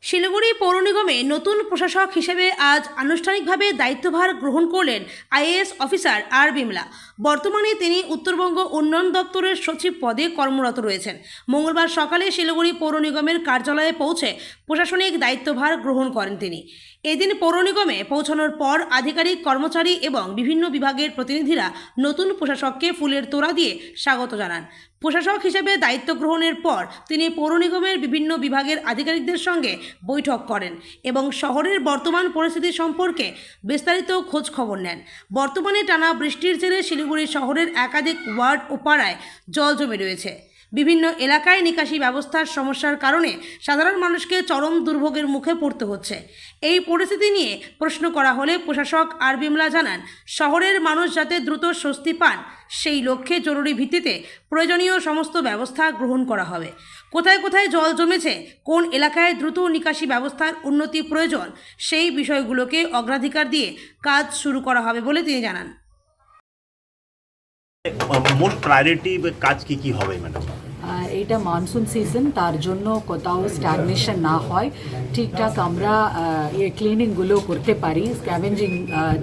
শিলিগুড়ি পৌর নিগমে নতুন প্রশাসক হিসেবে আজ আনুষ্ঠানিকভাবে দায়িত্বভার গ্রহণ করলেন আইএএস অফিসার আর বিমলা। বর্তমানে তিনি উত্তরবঙ্গ উন্নয়ন দপ্তরের সচিব পদে কর্মরত রয়েছেন। মঙ্গলবার সকালে শিলিগুড়ি পৌর নিগমের কার্যালয়ে পৌঁছে প্রশাসনিক দায়িত্বভার গ্রহণ করেন তিনি। এদিন পৌর নিগমে পৌঁছানোর পর আধিকারিক, কর্মচারী এবং বিভিন্ন বিভাগের প্রতিনিধিরা নতুন প্রশাসককে ফুলের তোড়া দিয়ে স্বাগত জানান। প্রশাসক হিসেবে দায়িত্ব গ্রহণের পর তিনি পৌর নিগমের বিভিন্ন বিভাগের আধিকারিকদের সঙ্গে বৈঠক করেন এবং শহরের বর্তমান পরিস্থিতি সম্পর্কে বিস্তারিত খোঁজ খবর নেন। বর্তমানে টানা বৃষ্টির জেরে শিলিগুড়ি শহরের একাধিক ওয়ার্ড ও পাড়ায় জল জমে রয়েছে। বিভিন্ন এলাকায় নিকাশি ব্যবস্থার সমস্যার কারণে সাধারণ মানুষকে চরম দুর্ভোগের মুখে পড়তে হচ্ছে। এই পরিস্থিতি নিয়ে প্রশ্ন করা হলে প্রশাসক আর বিমলা জানান, শহরের মানুষ যাতে দ্রুত স্বস্তি পান সেই লক্ষ্যে জরুরি ভিত্তিতে প্রয়োজনীয় সমস্ত ব্যবস্থা গ্রহণ করা হবে। কোথায় কোথায় জল জমেছে, কোন এলাকায় দ্রুত নিকাশি ব্যবস্থার উন্নতি প্রয়োজন, সেই বিষয়গুলোকে অগ্রাধিকার দিয়ে কাজ শুরু করা হবে বলে তিনি জানান। মোস্ট প্রায়োরিটি কাজ কি হবে ম্যাডাম? এটা মনসুন সিজন, তার জন্য কোথাও স্ট্যাগনেশন না হয়, ঠিকঠাক আমরা ক্লিনিংগুলো করতে পারি। স্ক্যাভেঞ্জিং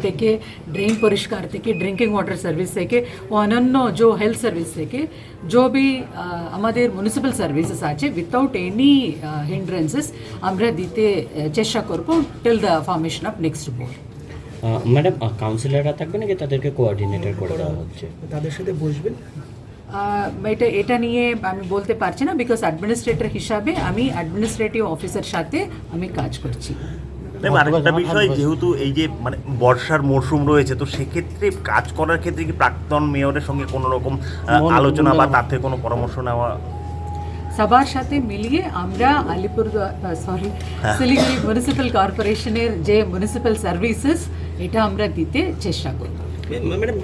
থেকে, ড্রেন পরিষ্কার থেকে, ড্রিঙ্কিং ওয়াটার সার্ভিস থেকে, অন্যান্য যে হেলথ সার্ভিস থেকে, जो भी আমাদের মিউনিসিপ্যাল সার্ভিসেস আছে, উইথাউট এনি হিন্ড্রেন্সেস আমরা দিতে চেষ্টা করব till the formation of next board. Madam, কাউন্সিলররা থাকবে নাকি তাদেরকে কোঅর্ডিনেটর করে দেওয়া হচ্ছে? তাদের সাথে বসবেন? এটা নিয়ে আমি বলতে পারছি না, বিকজ অ্যাডমিনিস্ট্রেটর হিসাবে আমি অ্যাডমিনিস্ট্রেটিভ অফিসার সাথে আমি কাজ করছি। আরেকটা বিষয়, যেহেতু এই যে বর্ষার মরশুম রয়েছে, তো সেক্ষেত্রে কাজ করার ক্ষেত্রে কি প্রাক্তন মেয়রের সঙ্গে কোনো রকম আলোচনা বা তার থেকে কোনো পরামর্শ নেওয়া? সবার সাথে মিলিয়ে আমরা শিলিগুড়ি মিউনিসিপ্যাল কর্পোরেশনের যে মিউনিসিপ্যাল সার্ভিসেস এটা আমরা দিতে চেষ্টা করব। ম্যাডাম